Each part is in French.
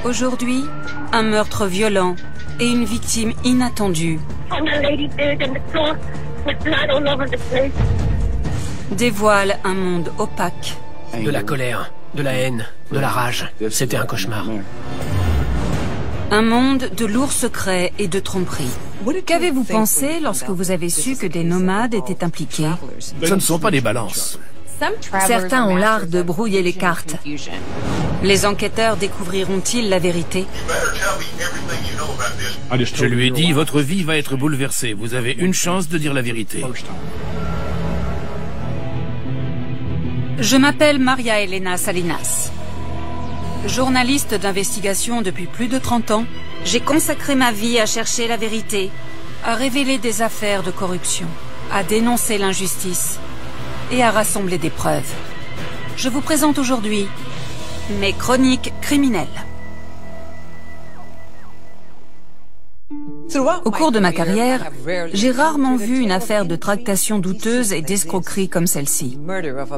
Aujourd'hui, un meurtre violent et une victime inattendue dévoilent un monde opaque. De la colère, de la haine, de la rage. C'était un cauchemar. Un monde de lourds secrets et de tromperies. Qu'avez-vous pensé lorsque vous avez su que des nomades étaient impliqués? Ce ne sont pas des balances. Certains ont l'art de brouiller les cartes. Les enquêteurs découvriront-ils la vérité? Je lui ai dit, votre vie va être bouleversée. Vous avez une chance de dire la vérité. Je m'appelle Maria Elena Salinas. Journaliste d'investigation depuis plus de 30 ans, j'ai consacré ma vie à chercher la vérité, à révéler des affaires de corruption, à dénoncer l'injustice et à rassembler des preuves. Je vous présente aujourd'hui mes chroniques criminelles. Au cours de ma carrière, j'ai rarement vu une affaire de tractation douteuse et d'escroquerie comme celle-ci.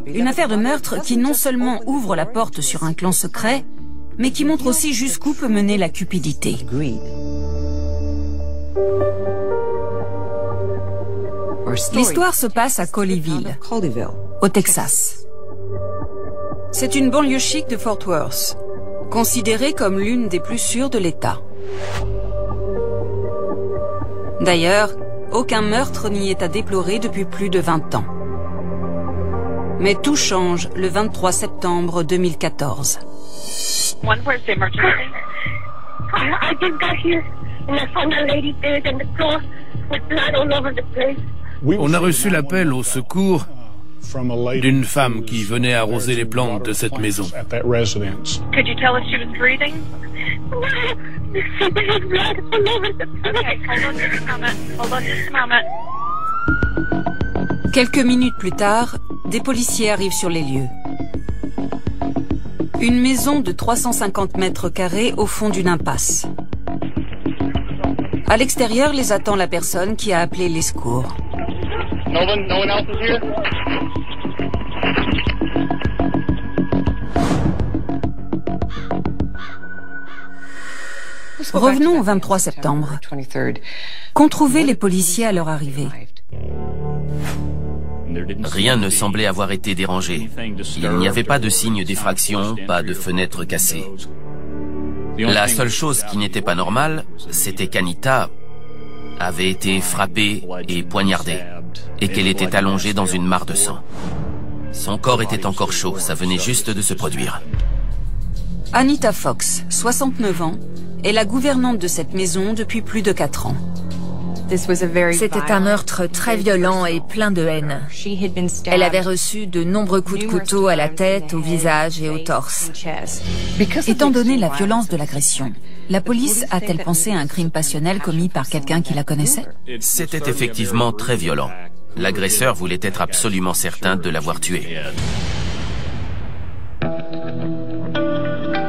Une affaire de meurtre qui non seulement ouvre la porte sur un clan secret, mais qui montre aussi jusqu'où peut mener la cupidité. L'histoire se passe à Colleyville, au Texas. C'est une banlieue chic de Fort Worth, considérée comme l'une des plus sûres de l'État. D'ailleurs, aucun meurtre n'y est à déplorer depuis plus de 20 ans. Mais tout change le 23 septembre 2014. On a reçu l'appel au secours d'une femme qui venait arroser les plantes de cette maison. Quelques minutes plus tard, des policiers arrivent sur les lieux. Une maison de 350 mètres carrés au fond d'une impasse. À l'extérieur les attend la personne qui a appelé les secours. Revenons au 23 septembre. Qu'ont trouvé les policiers à leur arrivée? Rien ne semblait avoir été dérangé. Il n'y avait pas de signe d'effraction, pas de fenêtres cassées. La seule chose qui n'était pas normale, c'était qu'Anita avait été frappée et poignardée, et qu'elle était allongée dans une mare de sang. Son corps était encore chaud, ça venait juste de se produire. Anita Fox, 69 ans, est la gouvernante de cette maison depuis plus de 4 ans. C'était un meurtre très violent et plein de haine. Elle avait reçu de nombreux coups de couteau à la tête, au visage et au torse. Étant donné la violence de l'agression, la police a-t-elle pensé à un crime passionnel commis par quelqu'un qui la connaissait? C'était effectivement très violent. L'agresseur voulait être absolument certain de l'avoir tuée.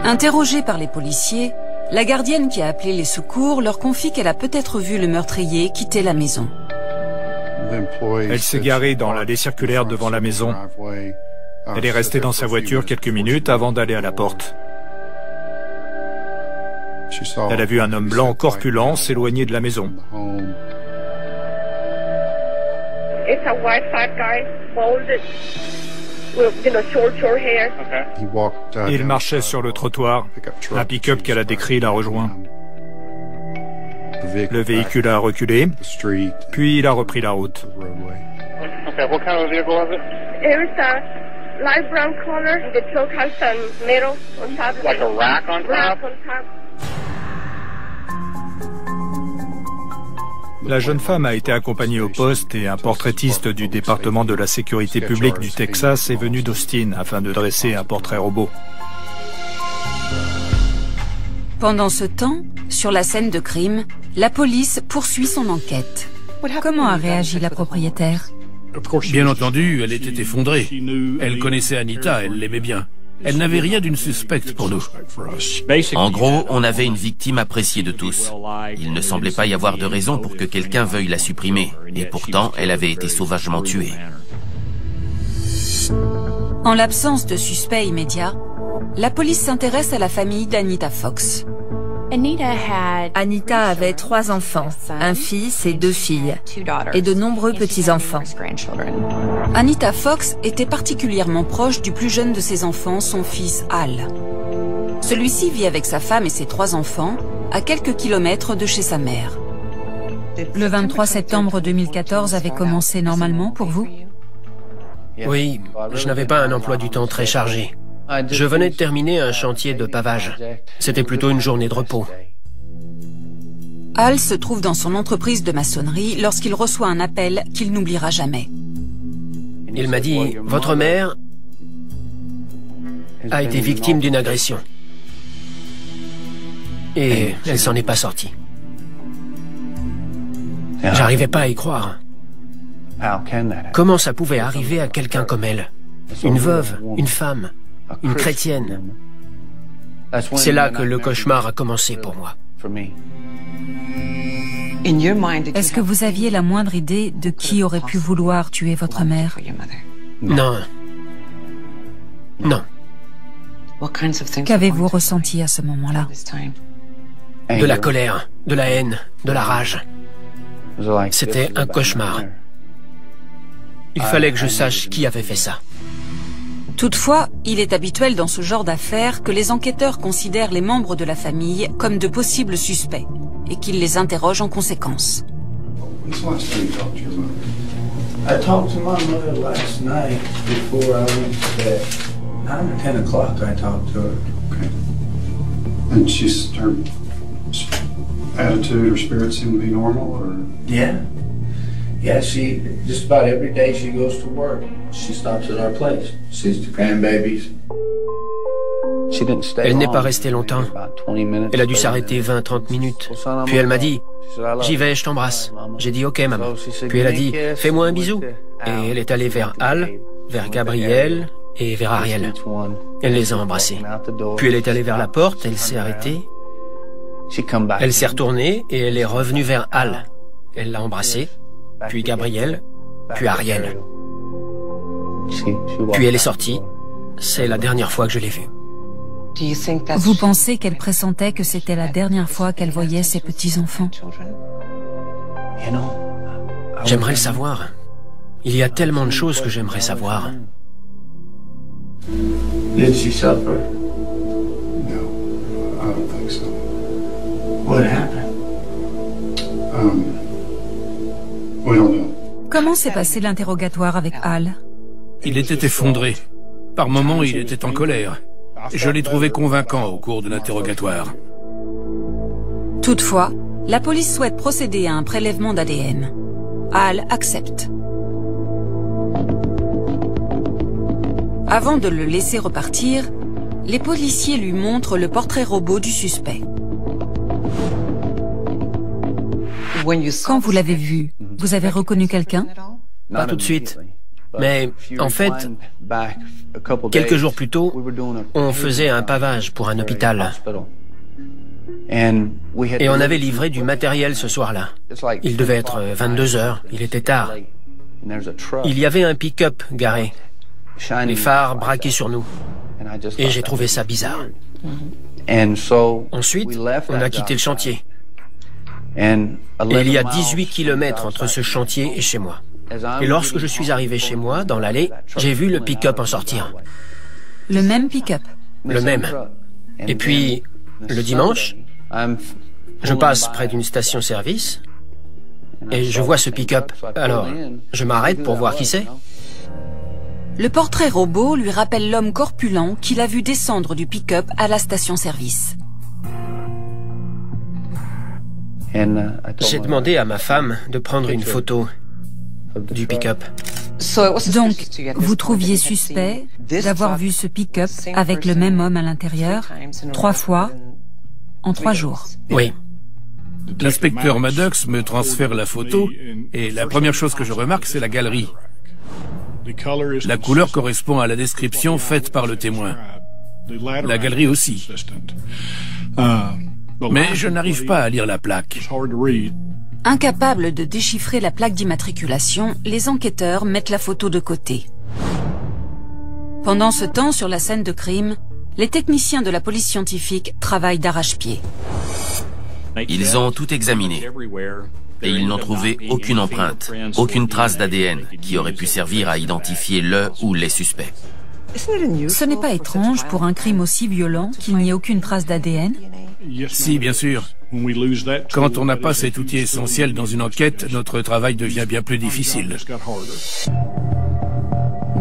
Interrogée par les policiers, la gardienne qui a appelé les secours leur confie qu'elle a peut-être vu le meurtrier quitter la maison. Elle s'est garée dans l'allée circulaire devant la maison. Elle est restée dans sa voiture quelques minutes avant d'aller à la porte. Elle a vu un homme blanc corpulent s'éloigner de la maison. Il marchait sur le trottoir. Un pick-up qu'elle a décrit l'a rejoint. Le véhicule a reculé, puis il a repris la route. La jeune femme a été accompagnée au poste et un portraitiste du département de la sécurité publique du Texas est venu d'Austin afin de dresser un portrait robot. Pendant ce temps, sur la scène de crime, la police poursuit son enquête. Comment a réagi la propriétaire? Bien entendu, elle était effondrée. Elle connaissait Anita, elle l'aimait bien. Elle n'avait rien d'une suspecte pour nous. En gros, on avait une victime appréciée de tous. Il ne semblait pas y avoir de raison pour que quelqu'un veuille la supprimer. Et pourtant, elle avait été sauvagement tuée. En l'absence de suspect immédiat, la police s'intéresse à la famille d'Anita Fox. Anita avait 3 enfants, un fils et 2 filles, et de nombreux petits-enfants. Anita Fox était particulièrement proche du plus jeune de ses enfants, son fils Al. Celui-ci vit avec sa femme et ses 3 enfants, à quelques kilomètres de chez sa mère. Le 23 septembre 2014 avait commencé normalement pour vous? Oui, je n'avais pas un emploi du temps très chargé. Je venais de terminer un chantier de pavage. C'était plutôt une journée de repos. Al se trouve dans son entreprise de maçonnerie lorsqu'il reçoit un appel qu'il n'oubliera jamais. Il m'a dit, votre mère a été victime d'une agression. Et elle s'en est pas sortie. J'arrivais pas à y croire. Comment ça pouvait arriver à quelqu'un comme elle? Une veuve, une femme, une chrétienne. C'est là que le cauchemar a commencé pour moi. Est-ce que vous aviez la moindre idée de qui aurait pu vouloir tuer votre mère? Non. Non. Qu'avez-vous ressenti à ce moment-là? De la colère, de la haine, de la rage. C'était un cauchemar. Il fallait que je sache qui avait fait ça. Toutefois, il est habituel dans ce genre d'affaires que les enquêteurs considèrent les membres de la famille comme de possibles suspects et qu'ils les interrogent en conséquence. I talked to my mother last night before I went to bed. 9 or 10 o'clock I talked to her. Okay. And her attitude or spirit seemed to be normal, or? Yeah. Yeah, she, just about every day she goes to work. She stops at our place, sees the grandbabies. Elle n'est pas restée longtemps. Elle a dû s'arrêter 20-30 minutes. Puis elle m'a dit, j'y vais, je t'embrasse. J'ai dit, ok maman. Puis elle a dit, fais-moi un bisou. Et elle est allée vers Al, vers Gabriel et vers Ariel. Elle les a embrassés. Puis elle est allée vers la porte, elle s'est arrêtée. Elle s'est retournée et elle est revenue vers Al. Elle l'a embrassé, puis Gabriel, puis Ariel. Puis elle est sortie. C'est la dernière fois que je l'ai vue. Vous pensez qu'elle pressentait que c'était la dernière fois qu'elle voyait ses petits-enfants? J'aimerais le savoir. Il y a tellement de choses que j'aimerais savoir. Did she suffer? No, I don't think so. What happened? We don't know. Comment s'est passé l'interrogatoire avec Al? Il était effondré. Par moments, il était en colère. Je l'ai trouvé convaincant au cours de l'interrogatoire. Toutefois, la police souhaite procéder à un prélèvement d'ADN. Al accepte. Avant de le laisser repartir, les policiers lui montrent le portrait robot du suspect. Quand vous l'avez vu, vous avez reconnu quelqu'un? Pas tout de suite. Mais en fait, quelques jours plus tôt, on faisait un pavage pour un hôpital. Et on avait livré du matériel ce soir-là. Il devait être 22 heures, il était tard. Il y avait un pick-up garé, les phares braqués sur nous. Et j'ai trouvé ça bizarre. Ensuite, on a quitté le chantier. Et il y a 18 kilomètres entre ce chantier et chez moi. Et lorsque je suis arrivé chez moi, dans l'allée, j'ai vu le pick-up en sortir. Le même pick-up? Le même. Et puis, le dimanche, je passe près d'une station-service et je vois ce pick-up. Alors, je m'arrête pour voir qui c'est. Le portrait robot lui rappelle l'homme corpulent qu'il a vu descendre du pick-up à la station-service. J'ai demandé à ma femme de prendre une photo du pick-up. Donc, vous trouviez suspect d'avoir vu ce pick-up avec le même homme à l'intérieur 3 fois en 3 jours? Oui. L'inspecteur Maddox me transfère la photo et la première chose que je remarque, c'est la galerie. La couleur correspond à la description faite par le témoin. La galerie aussi. Mais je n'arrive pas à lire la plaque. Incapables de déchiffrer la plaque d'immatriculation, les enquêteurs mettent la photo de côté. Pendant ce temps, sur la scène de crime, les techniciens de la police scientifique travaillent d'arrache-pied. Ils ont tout examiné et ils n'ont trouvé aucune empreinte, aucune trace d'ADN qui aurait pu servir à identifier le ou les suspects. Ce n'est pas étrange pour un crime aussi violent qu'il n'y ait aucune trace d'ADN? Si, bien sûr. Quand on n'a pas cet outil essentiel dans une enquête, notre travail devient bien plus difficile.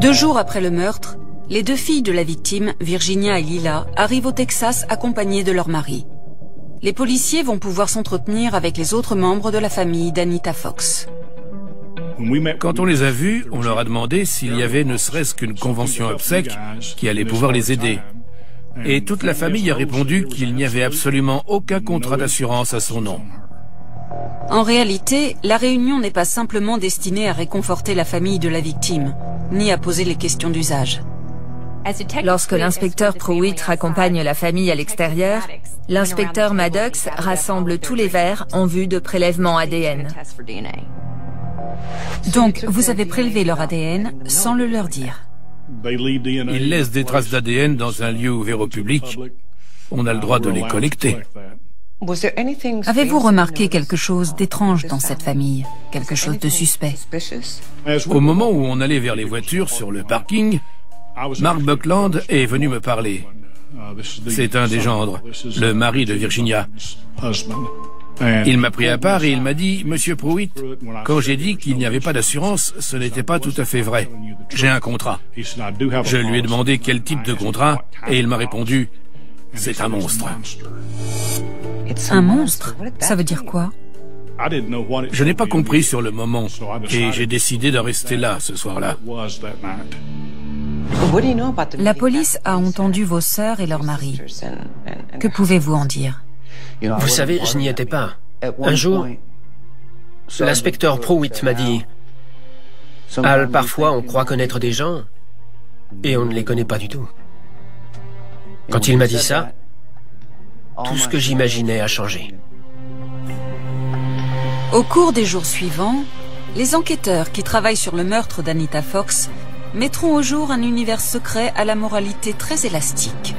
2 jours après le meurtre, les 2 filles de la victime, Virginia et Lila, arrivent au Texas accompagnées de leur mari. Les policiers vont pouvoir s'entretenir avec les autres membres de la famille d'Anita Fox. Quand on les a vus, on leur a demandé s'il y avait ne serait-ce qu'une convention obsèques qui allait pouvoir les aider. Et toute la famille a répondu qu'il n'y avait absolument aucun contrat d'assurance à son nom. En réalité, la réunion n'est pas simplement destinée à réconforter la famille de la victime, ni à poser les questions d'usage. Lorsque l'inspecteur Pruitt raccompagne la famille à l'extérieur, l'inspecteur Maddox rassemble tous les verres en vue de prélèvement ADN. Donc, vous avez prélevé leur ADN sans le leur dire. Ils laissent des traces d'ADN dans un lieu ouvert au public. On a le droit de les collecter. Avez-vous remarqué quelque chose d'étrange dans cette famille? Quelque chose de suspect? Au moment où on allait vers les voitures sur le parking, Mark Buckland est venu me parler. C'est un des gendres, le mari de Virginia. Il m'a pris à part et il m'a dit « Monsieur Pruitt, quand j'ai dit qu'il n'y avait pas d'assurance, ce n'était pas tout à fait vrai. J'ai un contrat. » Je lui ai demandé quel type de contrat et il m'a répondu « C'est un monstre. » Un monstre? Ça veut dire quoi? Je n'ai pas compris sur le moment et j'ai décidé de rester là ce soir-là. La police a entendu vos sœurs et leur mari. Que pouvez-vous en dire? Vous savez, je n'y étais pas. Un jour, l'inspecteur Pruitt m'a dit « Al, parfois on croit connaître des gens et on ne les connaît pas du tout. » Quand il m'a dit ça, tout ce que j'imaginais a changé. Au cours des jours suivants, les enquêteurs qui travaillent sur le meurtre d'Anita Fox mettront au jour un univers secret à la moralité très élastique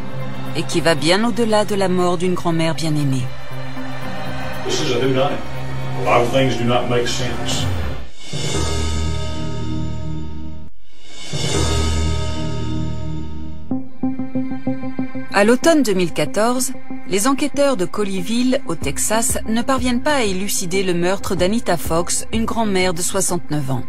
et qui va bien au-delà de la mort d'une grand-mère bien-aimée. À l'automne 2014, les enquêteurs de Colleyville, au Texas, ne parviennent pas à élucider le meurtre d'Anita Fox, une grand-mère de 69 ans.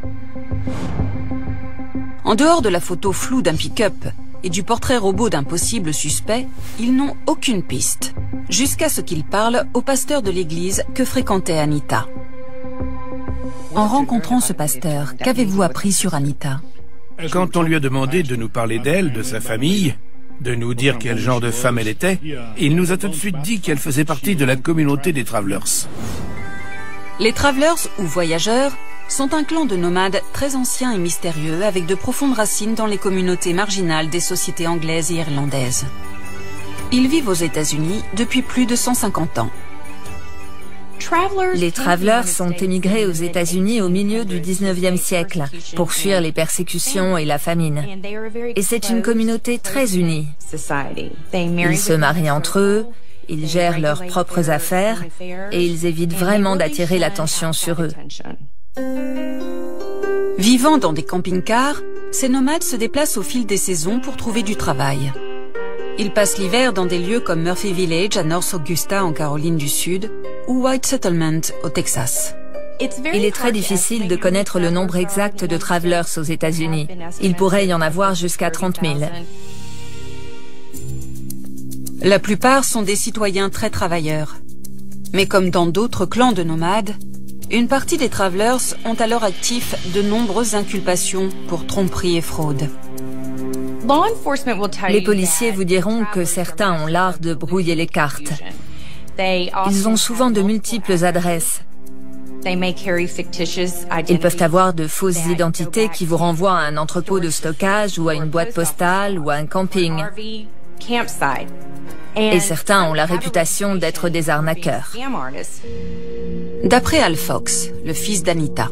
En dehors de la photo floue d'un pick-up et du portrait robot d'un possible suspect, ils n'ont aucune piste, jusqu'à ce qu'ils parlent au pasteur de l'église que fréquentait Anita. En rencontrant ce pasteur, qu'avez-vous appris sur Anita? Quand on lui a demandé de nous parler d'elle, de sa famille, de nous dire quel genre de femme elle était, il nous a tout de suite dit qu'elle faisait partie de la communauté des Travelers. Les Travelers, ou voyageurs, sont un clan de nomades très anciens et mystérieux avec de profondes racines dans les communautés marginales des sociétés anglaises et irlandaises. Ils vivent aux États-Unis depuis plus de 150 ans. Les Travelers sont émigrés aux États-Unis au milieu du 19e siècle pour fuir les persécutions et la famine. Et c'est une communauté très unie. Ils se marient entre eux, ils gèrent leurs propres affaires et ils évitent vraiment d'attirer l'attention sur eux. Vivant dans des camping-cars, ces nomades se déplacent au fil des saisons pour trouver du travail. Ils passent l'hiver dans des lieux comme Murphy Village à North Augusta en Caroline du Sud ou White Settlement au Texas. Il est très difficile de connaître le nombre exact de Travelers aux États-Unis. Il pourrait y en avoir jusqu'à 30 000. La plupart sont des citoyens très travailleurs. Mais comme dans d'autres clans de nomades, une partie des Travelers ont à leur actif de nombreuses inculpations pour tromperie et fraude. Les policiers vous diront que certains ont l'art de brouiller les cartes. Ils ont souvent de multiples adresses. Ils peuvent avoir de fausses identités qui vous renvoient à un entrepôt de stockage ou à une boîte postale ou à un camping. Et certains ont la réputation d'être des arnaqueurs. D'après Al Fox, le fils d'Anita,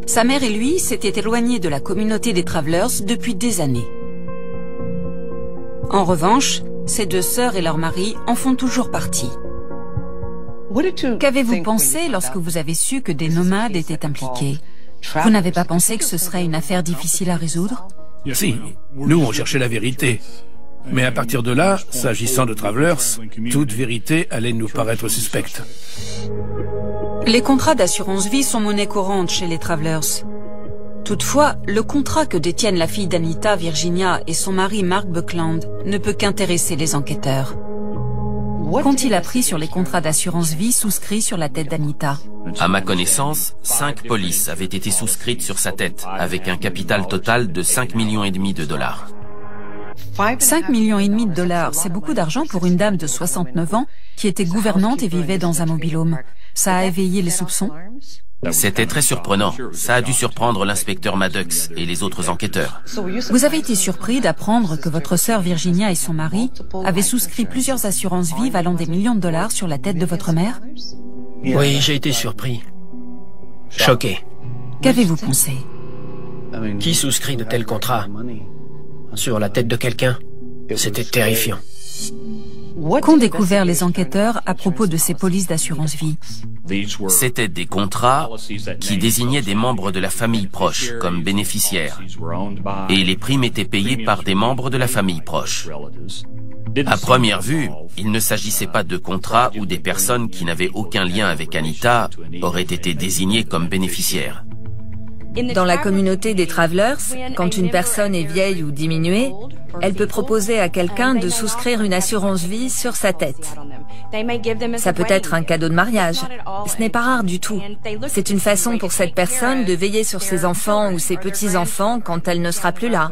sa mère et lui s'étaient éloignés de la communauté des Travelers depuis des années. En revanche, ses 2 sœurs et leur mari en font toujours partie. Qu'avez-vous pensé lorsque vous avez su que des nomades étaient impliqués? Vous n'avez pas pensé que ce serait une affaire difficile à résoudre? Si, nous on cherchait la vérité. Mais à partir de là, s'agissant de Travelers, toute vérité allait nous paraître suspecte. Les contrats d'assurance-vie sont monnaie courante chez les Travelers. Toutefois, le contrat que détiennent la fille d'Anita, Virginia, et son mari Mark Buckland ne peut qu'intéresser les enquêteurs. Qu'ont-ils appris sur les contrats d'assurance-vie souscrits sur la tête d'Anita? À ma connaissance, 5 polices avaient été souscrites sur sa tête, avec un capital total de 5,5 millions de dollars. 5,5 millions de dollars, c'est beaucoup d'argent pour une dame de 69 ans qui était gouvernante et vivait dans un mobil-home. Ça a éveillé les soupçons? C'était très surprenant. Ça a dû surprendre l'inspecteur Maddox et les autres enquêteurs. Vous avez été surpris d'apprendre que votre sœur Virginia et son mari avaient souscrit plusieurs assurances-vie valant des millions de dollars sur la tête de votre mère? Oui, j'ai été surpris. Choqué. Qu'avez-vous pensé? Qui souscrit de tels contrats sur la tête de quelqu'un? C'était terrifiant. Qu'ont découvert les enquêteurs à propos de ces polices d'assurance-vie? C'étaient des contrats qui désignaient des membres de la famille proche comme bénéficiaires. Et les primes étaient payées par des membres de la famille proche. À première vue, il ne s'agissait pas de contrats où des personnes qui n'avaient aucun lien avec Anita auraient été désignées comme bénéficiaires. Dans la communauté des Travelers, quand une personne est vieille ou diminuée, elle peut proposer à quelqu'un de souscrire une assurance-vie sur sa tête. Ça peut être un cadeau de mariage. Ce n'est pas rare du tout. C'est une façon pour cette personne de veiller sur ses enfants ou ses petits-enfants quand elle ne sera plus là.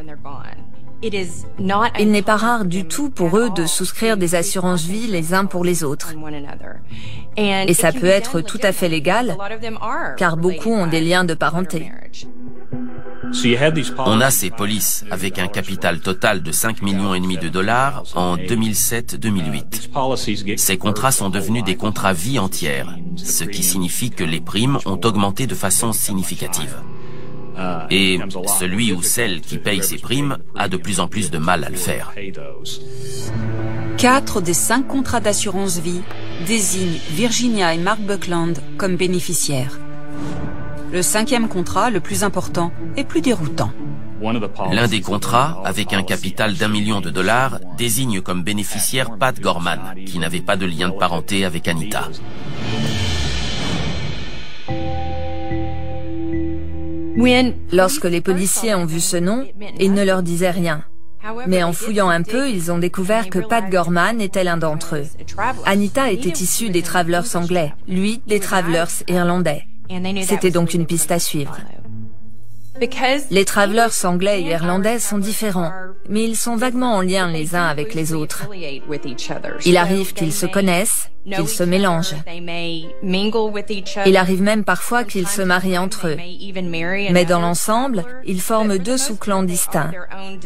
Il n'est pas rare du tout pour eux de souscrire des assurances-vie les uns pour les autres. Et ça peut être tout à fait légal, car beaucoup ont des liens de parenté. On a ces polices avec un capital total de 5,5 millions de dollars en 2007-2008. Ces contrats sont devenus des contrats vie entière, ce qui signifie que les primes ont augmenté de façon significative. Et celui ou celle qui paye ces primes a de plus en plus de mal à le faire. 4 des 5 contrats d'assurance-vie désignent Virginia et Mark Buckland comme bénéficiaires. Le 5e contrat, le plus important, est plus déroutant. L'un des contrats, avec un capital d'1 million de dollars, désigne comme bénéficiaire Pat Gorman, qui n'avait pas de lien de parenté avec Anita. Lorsque les policiers ont vu ce nom, ils ne leur disaient rien. Mais en fouillant un peu, ils ont découvert que Pat Gorman était l'un d'entre eux. Anita était issue des Travelers anglais, lui des Travelers irlandais. C'était donc une piste à suivre. Les Travelers anglais et irlandais sont différents, mais ils sont vaguement en lien les uns avec les autres. Il arrive qu'ils se connaissent, qu'ils se mélangent. Il arrive même parfois qu'ils se marient entre eux. Mais dans l'ensemble, ils forment 2 sous-clans distincts.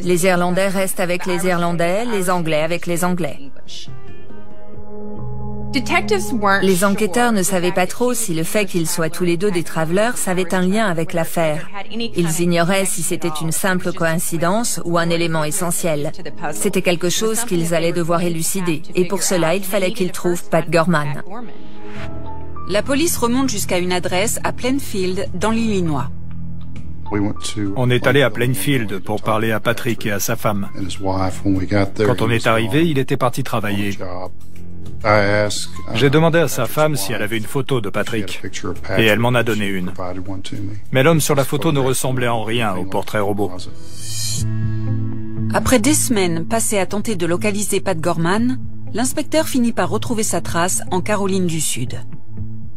Les Irlandais restent avec les Irlandais, les Anglais avec les Anglais. Les enquêteurs ne savaient pas trop si le fait qu'ils soient tous les 2 des Travelers avait un lien avec l'affaire. Ils ignoraient si c'était une simple coïncidence ou un élément essentiel. C'était quelque chose qu'ils allaient devoir élucider, et pour cela, il fallait qu'ils trouvent Pat Gorman. La police remonte jusqu'à une adresse à Plainfield, dans l'Illinois. On est allé à Plainfield pour parler à Patrick et à sa femme. Quand on est arrivé, il était parti travailler. J'ai demandé à sa femme si elle avait une photo de Patrick, et elle m'en a donné une. Mais l'homme sur la photo ne ressemblait en rien au portrait robot. Après des semaines passées à tenter de localiser Pat Gorman, l'inspecteur finit par retrouver sa trace en Caroline du Sud.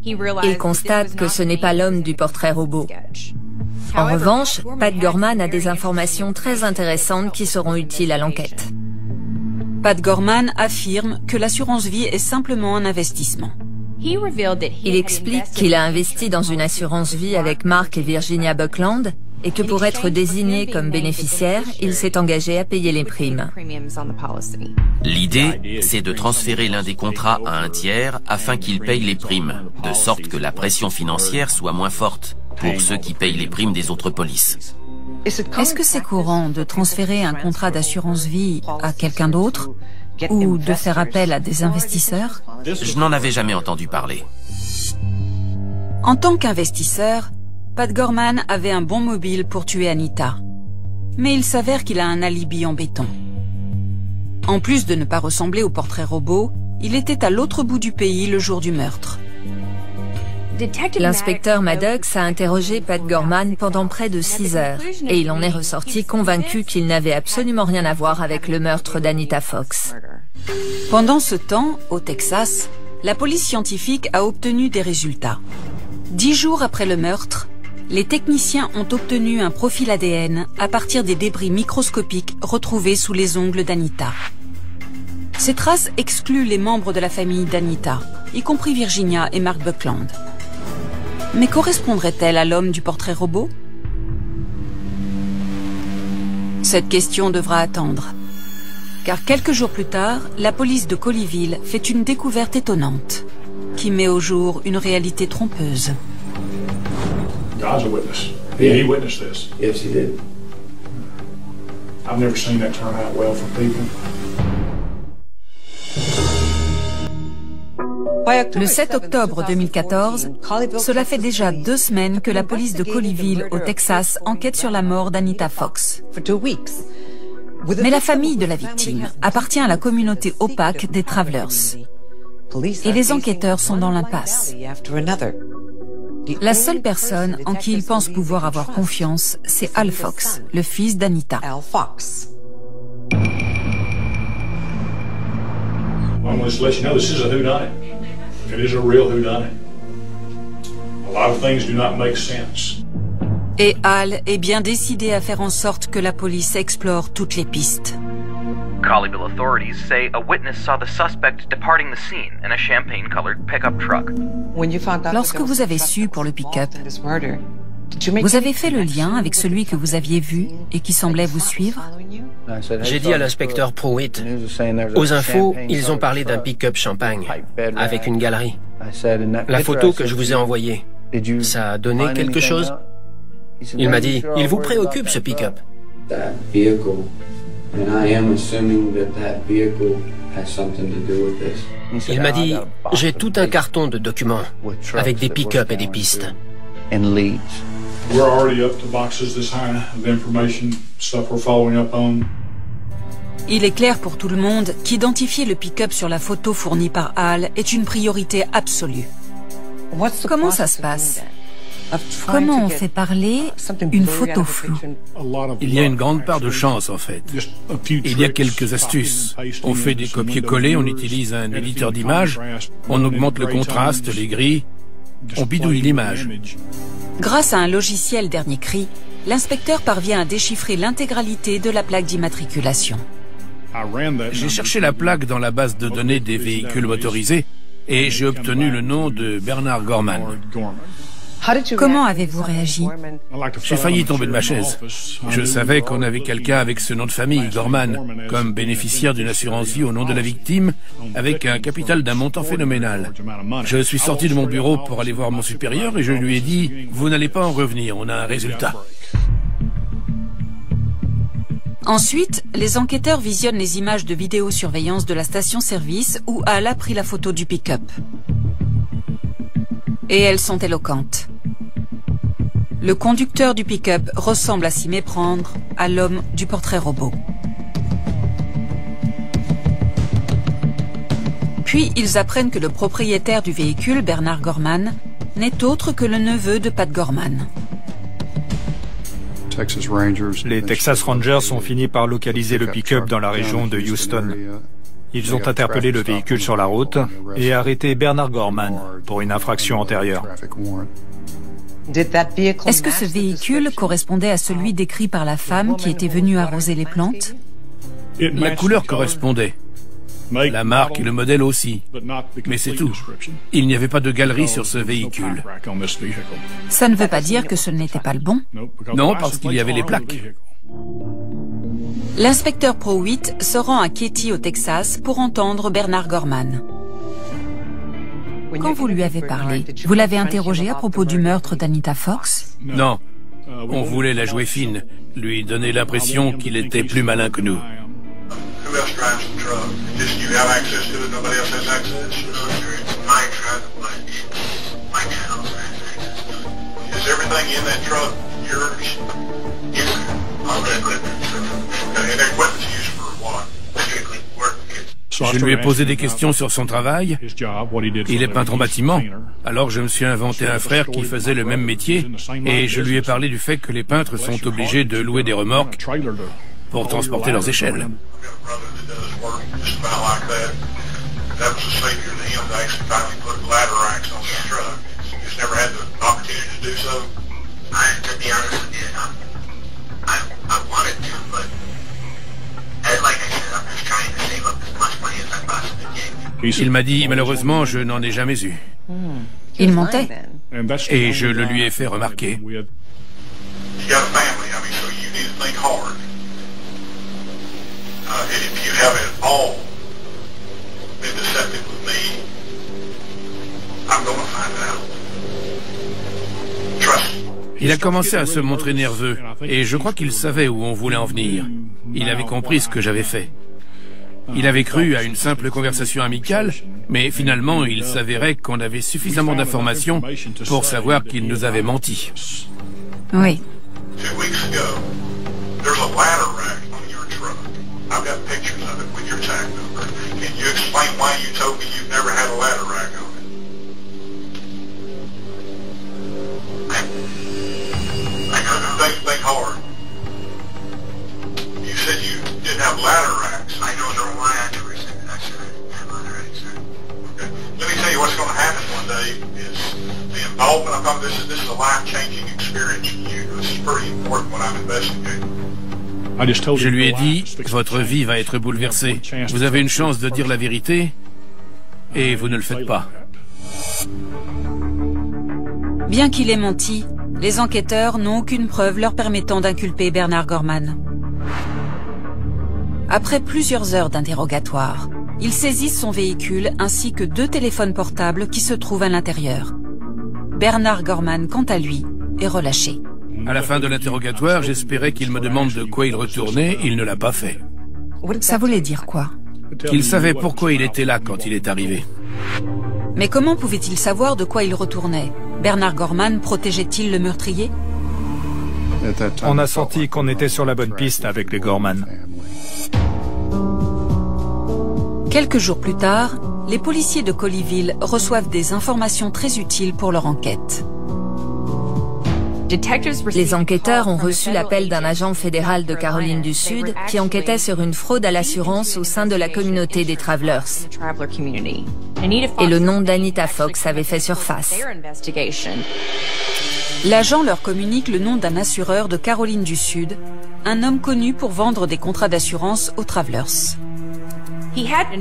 Il constate que ce n'est pas l'homme du portrait robot. En revanche, Pat Gorman a des informations très intéressantes qui seront utiles à l'enquête. Pat Gorman affirme que l'assurance-vie est simplement un investissement. Il explique qu'il a investi dans une assurance-vie avec Mark et Virginia Buckland et que pour être désigné comme bénéficiaire, il s'est engagé à payer les primes. L'idée, c'est de transférer l'un des contrats à un tiers afin qu'il paye les primes, de sorte que la pression financière soit moins forte pour ceux qui payent les primes des autres polices. Est-ce que c'est courant de transférer un contrat d'assurance-vie à quelqu'un d'autre? ou de faire appel à des investisseurs? Je n'en avais jamais entendu parler. En tant qu'investisseur, Pat Gorman avait un bon mobile pour tuer Anita. Mais il s'avère qu'il a un alibi en béton. En plus de ne pas ressembler au portrait robot, il était à l'autre bout du pays le jour du meurtre. L'inspecteur Maddox a interrogé Pat Gorman pendant près de 6 heures et il en est ressorti convaincu qu'il n'avait absolument rien à voir avec le meurtre d'Anita Fox. Pendant ce temps, au Texas, la police scientifique a obtenu des résultats. 10 jours après le meurtre, les techniciens ont obtenu un profil ADN à partir des débris microscopiques retrouvés sous les ongles d'Anita. Ces traces excluent les membres de la famille d'Anita, y compris Virginia et Mark Buckland. Mais correspondrait-elle à l'homme du portrait robot? Cette question devra attendre. Car quelques jours plus tard, la police de Colleyville fait une découverte étonnante, qui met au jour une réalité trompeuse. God's a witness. He witnessed this. Yes, he did. I've never seen that turn out well for people. Le 7 octobre 2014, cela fait déjà 2 semaines que la police de Colleyville, au Texas, enquête sur la mort d'Anita Fox. Mais la famille de la victime appartient à la communauté opaque des Travelers. Et les enquêteurs sont dans l'impasse. La seule personne en qui ils pensent pouvoir avoir confiance, c'est Al Fox, le fils d'Anita. I'm going to let you know this is a whodunit. It is a real whodunit. A lot of things do not make sense. Et Al est bien décidé à faire en sorte que la police explore toutes les pistes. Colleyville authorities say a witness saw the suspect departing the scene in a champagne-colored pickup truck. Lorsque vous avez su pour le pick-up, vous avez fait le lien avec celui que vous aviez vu et qui semblait vous suivre? J'ai dit à l'inspecteur Pruitt, aux infos, ils ont parlé d'un pick-up champagne, avec une galerie. La photo que je vous ai envoyée, ça a donné quelque chose? Il m'a dit, il vous préoccupe ce pick-up? Il m'a dit, j'ai tout un carton de documents, avec des pick-up et des pistes. We're already up to boxes this high of information, stuff we're following up on. Il est clair pour tout le monde qu'identifier le pick-up sur la photo fournie par Al est une priorité absolue. Comment ça se passe? Comment on fait parler une photo floue? Il y a une grande part de chance, en fait. Il y a quelques astuces. On fait des copier-coller, on utilise un éditeur d'images, on augmente le contraste, les grilles, on bidouille l'image. Grâce à un logiciel dernier cri, l'inspecteur parvient à déchiffrer l'intégralité de la plaque d'immatriculation. J'ai cherché la plaque dans la base de données des véhicules motorisés et j'ai obtenu le nom de Bernard Gorman. Comment avez-vous réagi? J'ai failli tomber de ma chaise. Je savais qu'on avait quelqu'un avec ce nom de famille, Gorman, comme bénéficiaire d'une assurance vie au nom de la victime, avec un capital d'un montant phénoménal. Je suis sorti de mon bureau pour aller voir mon supérieur et je lui ai dit « Vous n'allez pas en revenir, on a un résultat ». Ensuite, les enquêteurs visionnent les images de vidéosurveillance de la station-service où Al a pris la photo du pick-up. Et elles sont éloquentes. Le conducteur du pick-up ressemble à s'y méprendre à l'homme du portrait robot. Puis ils apprennent que le propriétaire du véhicule, Bernard Gorman, n'est autre que le neveu de Pat Gorman. Les Texas Rangers ont fini par localiser le pick-up dans la région de Houston. Ils ont interpellé le véhicule sur la route et arrêté Bernard Gorman pour une infraction antérieure. Est-ce que ce véhicule correspondait à celui décrit par la femme qui était venue arroser les plantes? La couleur correspondait. La marque et le modèle aussi. Mais c'est tout. Il n'y avait pas de galerie sur ce véhicule. Ça ne veut pas dire que ce n'était pas le bon? Non, parce qu'il y avait les plaques. L'inspecteur Pruitt se rend à Katy au Texas pour entendre Bernard Gorman. Quand vous lui avez parlé, vous l'avez interrogé à propos du meurtre d'Anita Fox? Non. On voulait la jouer fine, lui donner l'impression qu'il était plus malin que nous. Je lui ai posé des questions sur son travail. Il est peintre en bâtiment. Alors je me suis inventé un frère qui faisait le même métier et je lui ai parlé du fait que les peintres sont obligés de louer des remorques pour transporter leurs échelles. Il m'a dit, malheureusement, je n'en ai jamais eu. Il mentait. Et je le lui ai fait remarquer. Il a commencé à se montrer nerveux, et je crois qu'il savait où on voulait en venir. Il avait compris ce que j'avais fait. Il avait cru à une simple conversation amicale, mais finalement, il s'avérait qu'on avait suffisamment d'informations pour savoir qu'il nous avait menti. Oui. Je lui ai dit, votre vie va être bouleversée. Vous avez une chance de dire la vérité, et vous ne le faites pas. Bien qu'il ait menti, les enquêteurs n'ont aucune preuve leur permettant d'inculper Bernard Gorman. Après plusieurs heures d'interrogatoire, ils saisissent son véhicule ainsi que 2 téléphones portables qui se trouvent à l'intérieur. Bernard Gorman, quant à lui, est relâché. À la fin de l'interrogatoire, j'espérais qu'il me demande de quoi il retournait. Il ne l'a pas fait. Ça voulait dire quoi? Qu'il savait pourquoi il était là quand il est arrivé. Mais comment pouvait-il savoir de quoi il retournait? Bernard Gorman protégeait-il le meurtrier? On a senti qu'on était sur la bonne piste avec les Gorman. Quelques jours plus tard, les policiers de Colleyville reçoivent des informations très utiles pour leur enquête. Les enquêteurs ont reçu l'appel d'un agent fédéral de Caroline du Sud qui enquêtait sur une fraude à l'assurance au sein de la communauté des Travelers. Et le nom d'Anita Fox avait fait surface. L'agent leur communique le nom d'un assureur de Caroline du Sud, un homme connu pour vendre des contrats d'assurance aux Travelers.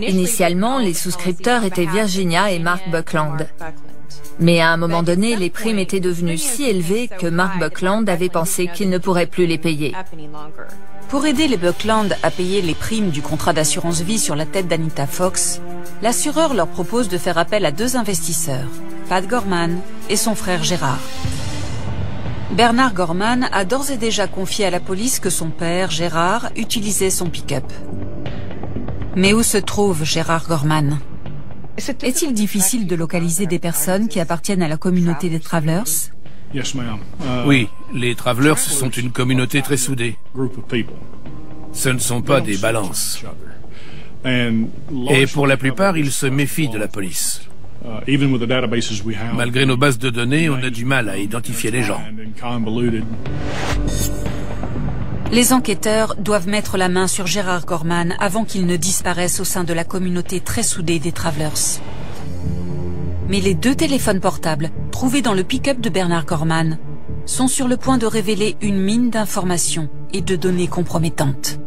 Initialement, les souscripteurs étaient Virginia et Mark Buckland. Mais à un moment donné, les primes étaient devenues si élevées que Mark Buckland avait pensé qu'il ne pourrait plus les payer. Pour aider les Buckland à payer les primes du contrat d'assurance vie sur la tête d'Anita Fox, l'assureur leur propose de faire appel à 2 investisseurs, Pat Gorman et son frère Gérard. Bernard Gorman a d'ores et déjà confié à la police que son père, Gérard, utilisait son pick-up. Mais où se trouve Gérard Gorman? Est-il difficile de localiser des personnes qui appartiennent à la communauté des Travelers? Oui, les Travelers sont une communauté très soudée. Ce ne sont pas des balances. Et pour la plupart, ils se méfient de la police. Malgré nos bases de données, on a du mal à identifier les gens. Les enquêteurs doivent mettre la main sur Gérard Gorman avant qu'il ne disparaisse au sein de la communauté très soudée des Travelers. Mais les 2 téléphones portables, trouvés dans le pick-up de Bernard Gorman, sont sur le point de révéler une mine d'informations et de données compromettantes.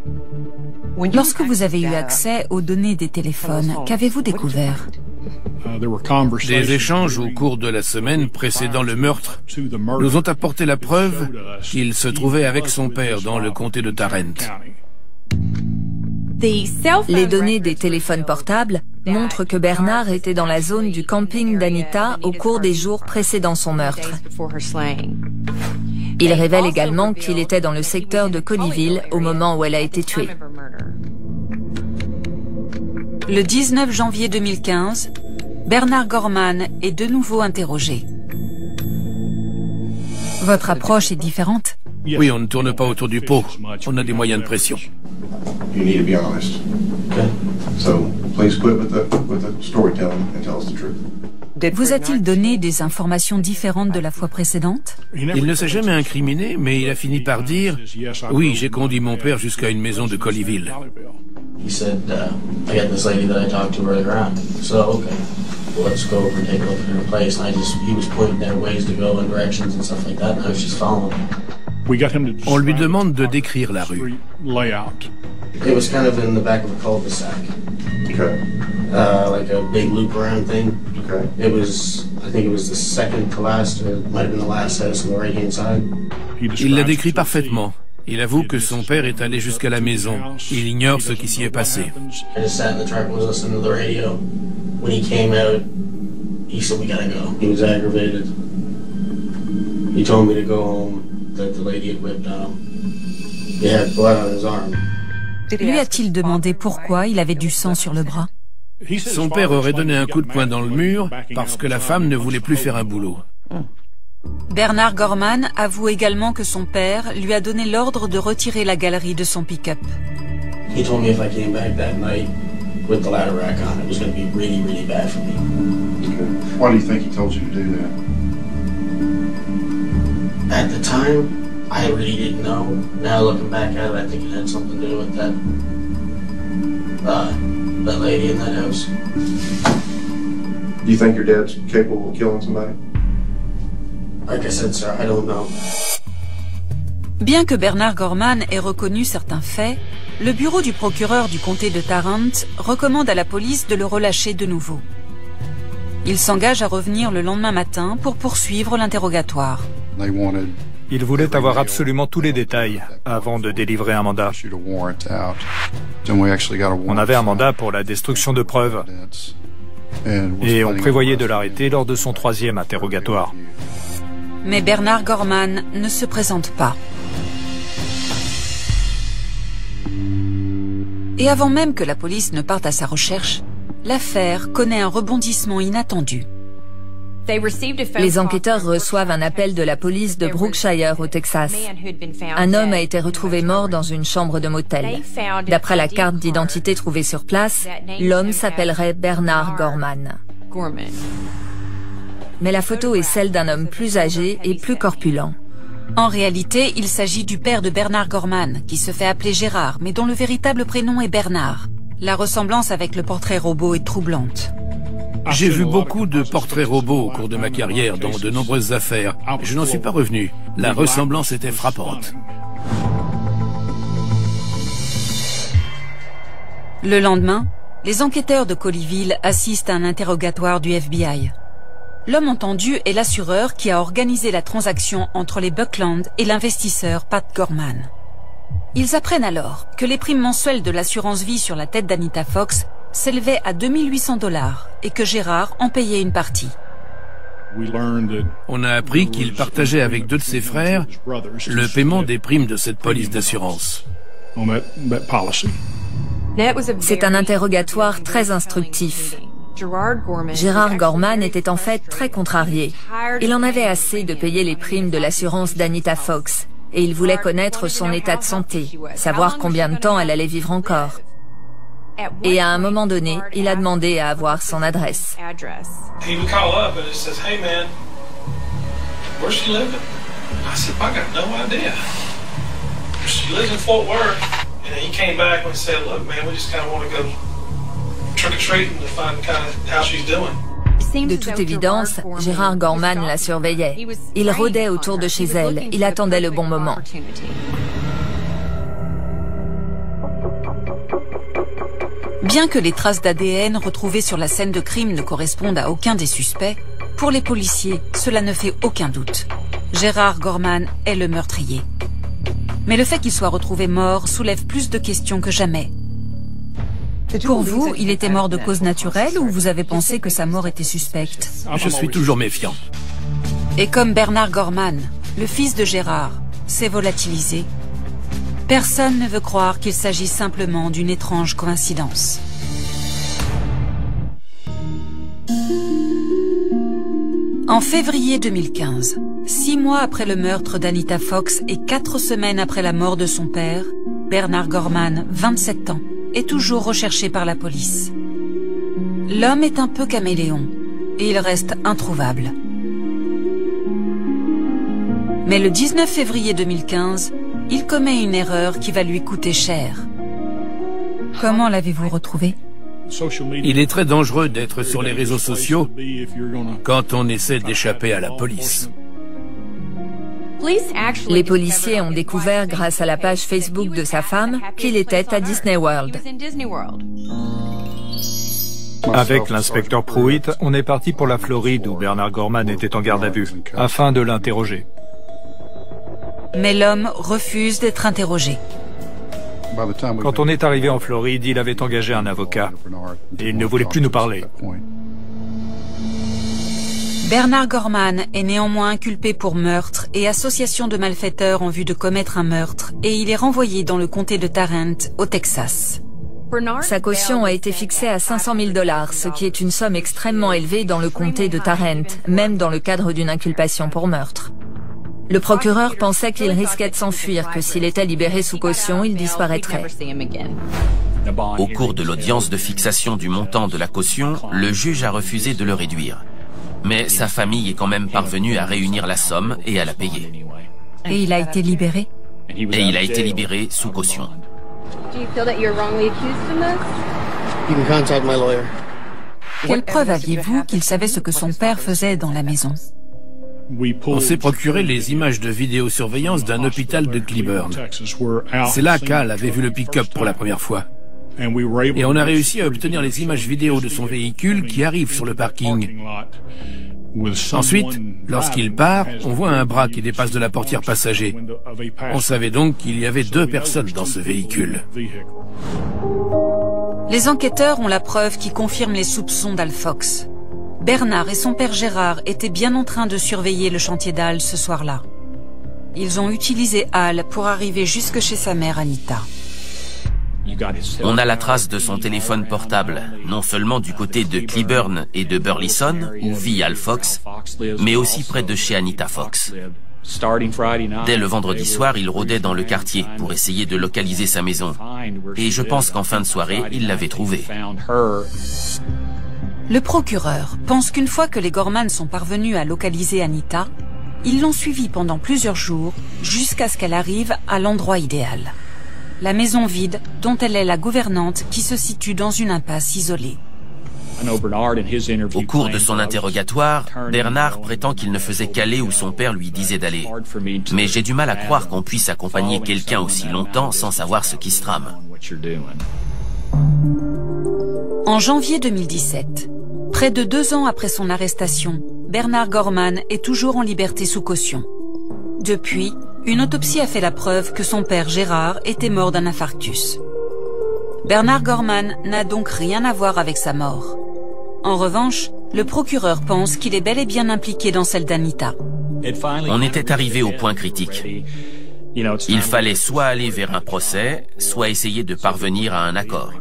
Lorsque vous avez eu accès aux données des téléphones, qu'avez-vous découvert? Des échanges au cours de la semaine précédant le meurtre nous ont apporté la preuve qu'il se trouvait avec son père dans le comté de Tarrant. Les données des téléphones portables montrent que Bernard était dans la zone du camping d'Anita au cours des jours précédant son meurtre. Il révèle également qu'il était dans le secteur de Colleyville au moment où elle a été tuée. Le 19 janvier 2015, Bernard Gorman est de nouveau interrogé. Votre approche est différente? Oui, on ne tourne pas autour du pot. On a des moyens de pression. You need to be honest. Okay. So, please quit with the storytelling and tell us the truth. Vous a-t-il donné des informations différentes de la fois précédente? Il ne s'est jamais incriminé, mais il a fini par dire « Oui, j'ai conduit mon père jusqu'à une maison de Colleyville. » He said, I got this lady that I talked to earlier on. So, okay, well, let's go over and take a look at her place. And he was pointing there ways to go and directions and stuff like that, and I was just following him. On lui demande de décrire la rue. It was kind of in the back of a cul-de-sac. Okay. Like a big loop around thing. Okay. It was, I think it was the second to last, or it might have been the last house on the right-hand side. Il l'a décrit parfaitement. Il avoue que son père est allé jusqu'à la maison. Il ignore ce qui s'y est passé. I just sat in the truck and was listening to the radio. When he came out, he said, "We gotta go." He was aggravated. He told me to go home, that the lady had whipped on him. He had blood on his arm. Lui a-t-il demandé pourquoi il avait du sang sur le bras? Son père aurait donné un coup de poing dans le mur parce que la femme ne voulait plus faire un boulot. Bernard Gorman avoue également que son père lui a donné l'ordre de retirer la galerie de son pick-up. He told me if I came back that night with the ladder rack on, it was going to be really, really bad for me. Okay. Why do you think he told you to do that? At the time, I really didn't know. Now looking back at it, I think it had something to do with that lady in that house. Do you think your dad's capable of killing somebody? Like I said, sir, I don't know. Bien que Bernard Gorman ait reconnu certains faits, le bureau du procureur du comté de Tarrant recommande à la police de le relâcher de nouveau. Il s'engage à revenir le lendemain matin pour poursuivre l'interrogatoire. Il voulait avoir absolument tous les détails avant de délivrer un mandat. On avait un mandat pour la destruction de preuves et on prévoyait de l'arrêter lors de son 3e interrogatoire. Mais Bernard Gorman ne se présente pas. Et avant même que la police ne parte à sa recherche, l'affaire connaît un rebondissement inattendu. Les enquêteurs reçoivent un appel de la police de Brookshire au Texas. Un homme a été retrouvé mort dans une chambre de motel. D'après la carte d'identité trouvée sur place, l'homme s'appellerait Bernard Gorman. Mais la photo est celle d'un homme plus âgé et plus corpulent. En réalité, il s'agit du père de Bernard Gorman, qui se fait appeler Gérard, mais dont le véritable prénom est Bernard. La ressemblance avec le portrait robot est troublante. J'ai vu beaucoup de portraits robots au cours de ma carrière dans de nombreuses affaires. Je n'en suis pas revenu. La ressemblance était frappante. Le lendemain, les enquêteurs de Colleyville assistent à un interrogatoire du FBI. L'homme entendu est l'assureur qui a organisé la transaction entre les Buckland et l'investisseur Pat Gorman. Ils apprennent alors que les primes mensuelles de l'assurance vie sur la tête d'Anita Fox s'élevaient à 2800 $ et que Gérard en payait une partie. On a appris qu'il partageait avec 2 de ses frères le paiement des primes de cette police d'assurance. C'est un interrogatoire très instructif. Gérard Gorman était en fait très contrarié. Il en avait assez de payer les primes de l'assurance d'Anita Fox et il voulait connaître son état de santé, savoir combien de temps elle allait vivre encore. Et à un moment donné, il a demandé à avoir son adresse. De toute évidence, Gérard Gorman la surveillait. Il rôdait autour de chez elle. Il attendait le bon moment. Bien que les traces d'ADN retrouvées sur la scène de crime ne correspondent à aucun des suspects, pour les policiers, cela ne fait aucun doute. Gérard Gorman est le meurtrier. Mais le fait qu'il soit retrouvé mort soulève plus de questions que jamais. Pour vous, il était mort de cause naturelle ou vous avez pensé que sa mort était suspecte? Je suis toujours méfiant. Et comme Bernard Gorman, le fils de Gérard, s'est volatilisé, personne ne veut croire qu'il s'agit simplement d'une étrange coïncidence. En février 2015, 6 mois après le meurtre d'Anita Fox et 4 semaines après la mort de son père, Bernard Gorman, 27 ans, est toujours recherché par la police. L'homme est un peu caméléon et il reste introuvable. Mais le 19 février 2015, il commet une erreur qui va lui coûter cher. Comment l'avez-vous retrouvé? Il est très dangereux d'être sur les réseaux sociaux quand on essaie d'échapper à la police. Les policiers ont découvert grâce à la page Facebook de sa femme qu'il était à Disney World. Avec l'inspecteur Pruitt, on est parti pour la Floride où Bernard Gorman était en garde à vue, afin de l'interroger. Mais l'homme refuse d'être interrogé. Quand on est arrivé en Floride, il avait engagé un avocat et il ne voulait plus nous parler. Bernard Gorman est néanmoins inculpé pour meurtre et association de malfaiteurs en vue de commettre un meurtre et il est renvoyé dans le comté de Tarrant, au Texas. Sa caution a été fixée à 500 000 $, ce qui est une somme extrêmement élevée dans le comté de Tarrant, même dans le cadre d'une inculpation pour meurtre. Le procureur pensait qu'il risquait de s'enfuir, que s'il était libéré sous caution, il disparaîtrait. Au cours de l'audience de fixation du montant de la caution, le juge a refusé de le réduire. Mais sa famille est quand même parvenue à réunir la somme et à la payer. Et il a été libéré? Et il a été libéré sous caution. Quelle preuve aviez-vous qu'il savait ce que son père faisait dans la maison? On s'est procuré les images de vidéosurveillance d'un hôpital de Cleburne. C'est là qu'Al avait vu le pick-up pour la première fois. Et on a réussi à obtenir les images vidéo de son véhicule qui arrive sur le parking. Ensuite, lorsqu'il part, on voit un bras qui dépasse de la portière passager. On savait donc qu'il y avait 2 personnes dans ce véhicule. Les enquêteurs ont la preuve qui confirme les soupçons d'Al Fox. Bernard et son père Gérard étaient bien en train de surveiller le chantier d'Al ce soir-là. Ils ont utilisé Al pour arriver jusque chez sa mère Anita. On a la trace de son téléphone portable, non seulement du côté de Cleburne et de Burleson, où vit Al Fox, mais aussi près de chez Anita Fox. Dès le vendredi soir, il rôdait dans le quartier pour essayer de localiser sa maison. Et je pense qu'en fin de soirée, il l'avait trouvée. Le procureur pense qu'une fois que les Gorman sont parvenus à localiser Anita, ils l'ont suivie pendant plusieurs jours jusqu'à ce qu'elle arrive à l'endroit idéal. La maison vide dont elle est la gouvernante qui se situe dans une impasse isolée. Au cours de son interrogatoire, Bernard prétend qu'il ne faisait qu'aller où son père lui disait d'aller. Mais j'ai du mal à croire qu'on puisse accompagner quelqu'un aussi longtemps sans savoir ce qui se trame. En janvier 2017, près de 2 ans après son arrestation, Bernard Gorman est toujours en liberté sous caution. Depuis, une autopsie a fait la preuve que son père Gérard était mort d'un infarctus. Bernard Gorman n'a donc rien à voir avec sa mort. En revanche, le procureur pense qu'il est bel et bien impliqué dans celle d'Anita. On était arrivé au point critique. Il fallait soit aller vers un procès, soit essayer de parvenir à un accord.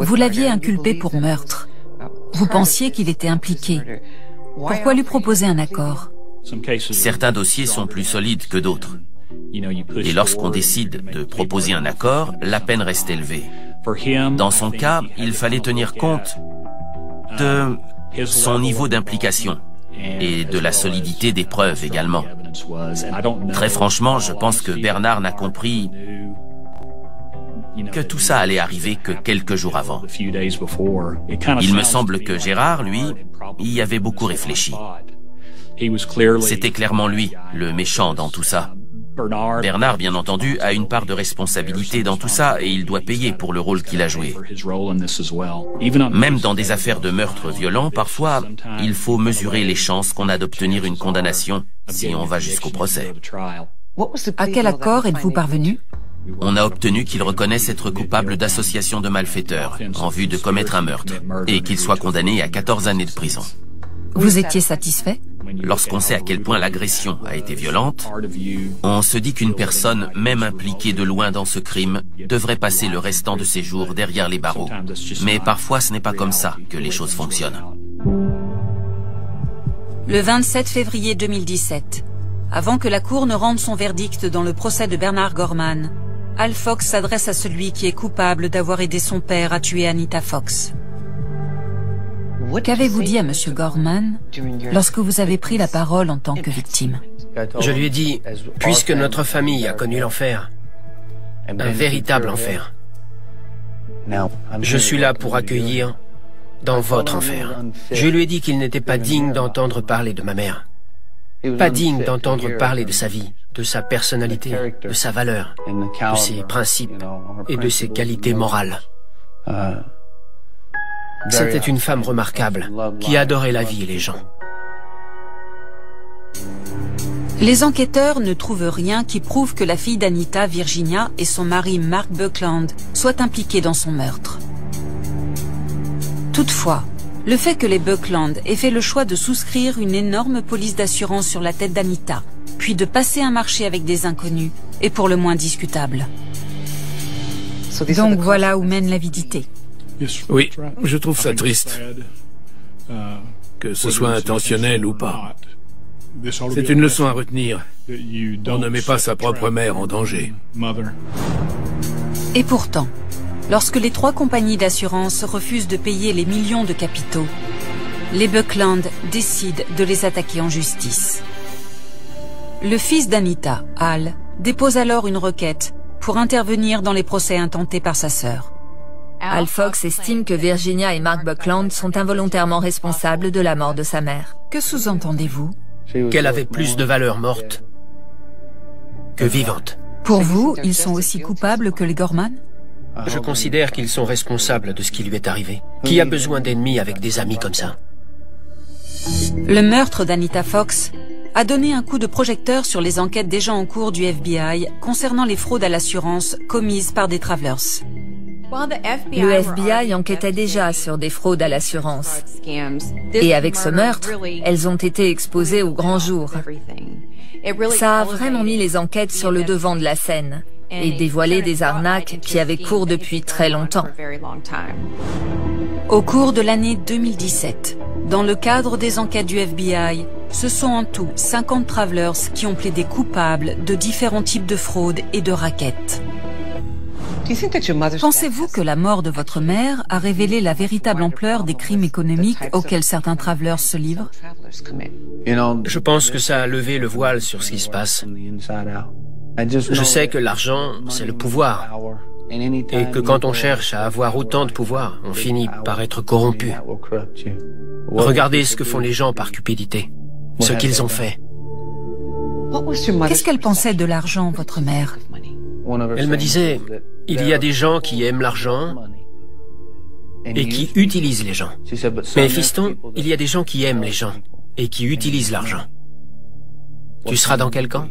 Vous l'aviez inculpé pour meurtre. Vous pensiez qu'il était impliqué. Pourquoi lui proposer un accord? Certains dossiers sont plus solides que d'autres. Et lorsqu'on décide de proposer un accord, la peine reste élevée. Dans son cas, il fallait tenir compte de son niveau d'implication et de la solidité des preuves également. Très franchement, je pense que Bernard n'a compris que tout ça allait arriver que quelques jours avant. Il me semble que Gérard, lui, y avait beaucoup réfléchi. C'était clairement lui, le méchant dans tout ça. Bernard, bien entendu, a une part de responsabilité dans tout ça et il doit payer pour le rôle qu'il a joué. Même dans des affaires de meurtre violent, parfois, il faut mesurer les chances qu'on a d'obtenir une condamnation si on va jusqu'au procès. À quel accord êtes-vous parvenu? On a obtenu qu'il reconnaisse être coupable d'association de malfaiteurs en vue de commettre un meurtre et qu'il soit condamné à 14 années de prison. Vous étiez satisfait? Lorsqu'on sait à quel point l'agression a été violente, on se dit qu'une personne, même impliquée de loin dans ce crime, devrait passer le restant de ses jours derrière les barreaux. Mais parfois, ce n'est pas comme ça que les choses fonctionnent. Le 27 février 2017, avant que la Cour ne rende son verdict dans le procès de Bernard Gorman, Al Fox s'adresse à celui qui est coupable d'avoir aidé son père à tuer Anita Fox. Qu'avez-vous dit à M. Gorman lorsque vous avez pris la parole en tant que victime? Je lui ai dit, puisque notre famille a connu l'enfer, un véritable enfer, je suis là pour accueillir dans votre enfer. Je lui ai dit qu'il n'était pas digne d'entendre parler de ma mère, pas digne d'entendre parler de sa vie, de sa personnalité, de sa valeur, de ses principes et de ses qualités morales. C'était une femme remarquable, qui adorait la vie et les gens. Les enquêteurs ne trouvent rien qui prouve que la fille d'Anita, Virginia, et son mari Mark Buckland soient impliqués dans son meurtre. Toutefois, le fait que les Buckland aient fait le choix de souscrire une énorme police d'assurance sur la tête d'Anita, puis de passer un marché avec des inconnus, est pour le moins discutable. Donc voilà où mène l'avidité. Oui, je trouve ça triste. Que ce soit intentionnel ou pas. C'est une leçon à retenir. On ne met pas sa propre mère en danger. Et pourtant, lorsque les 3 compagnies d'assurance refusent de payer les millions de capitaux, les Buckland décident de les attaquer en justice. Le fils d'Anita, Al, dépose alors une requête pour intervenir dans les procès intentés par sa sœur. Al Fox estime que Virginia et Mark Buckland sont involontairement responsables de la mort de sa mère. Que sous-entendez-vous? Qu'elle avait plus de valeur morte que vivante. Pour vous, ils sont aussi coupables que les Gorman? Je considère qu'ils sont responsables de ce qui lui est arrivé. Qui a besoin d'ennemis avec des amis comme ça? Le meurtre d'Anita Fox a donné un coup de projecteur sur les enquêtes déjà en cours du FBI concernant les fraudes à l'assurance commises par des travelers. Le FBI enquêtait déjà sur des fraudes à l'assurance. Et avec ce meurtre, elles ont été exposées au grand jour. Ça a vraiment mis les enquêtes sur le devant de la scène et dévoilé des arnaques qui avaient cours depuis très longtemps. Au cours de l'année 2017, dans le cadre des enquêtes du FBI, ce sont en tout 50 travelers qui ont plaidé coupables de différents types de fraudes et de rackets. Pensez-vous que la mort de votre mère a révélé la véritable ampleur des crimes économiques auxquels certains travelers se livrent? Je pense que ça a levé le voile sur ce qui se passe. Je sais que l'argent, c'est le pouvoir. Et que quand on cherche à avoir autant de pouvoir, on finit par être corrompu. Regardez ce que font les gens par cupidité. Ce qu'ils ont fait. Qu'est-ce qu'elle pensait de l'argent, votre mère? Elle me disait, il y a des gens qui aiment l'argent et qui utilisent les gens. Mais fiston, il y a des gens qui aiment les gens et qui utilisent l'argent. Tu seras dans quel camp?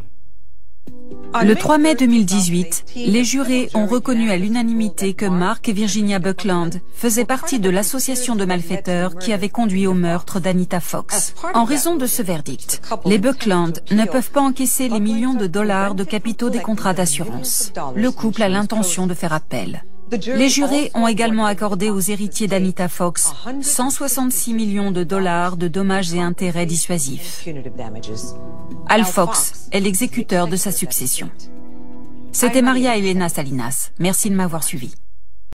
Le 3 mai 2018, les jurés ont reconnu à l'unanimité que Mark et Virginia Buckland faisaient partie de l'association de malfaiteurs qui avait conduit au meurtre d'Anita Fox. En raison de ce verdict, les Buckland ne peuvent pas encaisser les millions de dollars de capitaux des contrats d'assurance. Le couple a l'intention de faire appel. Les jurés ont également accordé aux héritiers d'Anita Fox 166 millions de dollars de dommages et intérêts dissuasifs. Al Fox est l'exécuteur de sa succession. C'était Maria Elena Salinas. Merci de m'avoir suivi.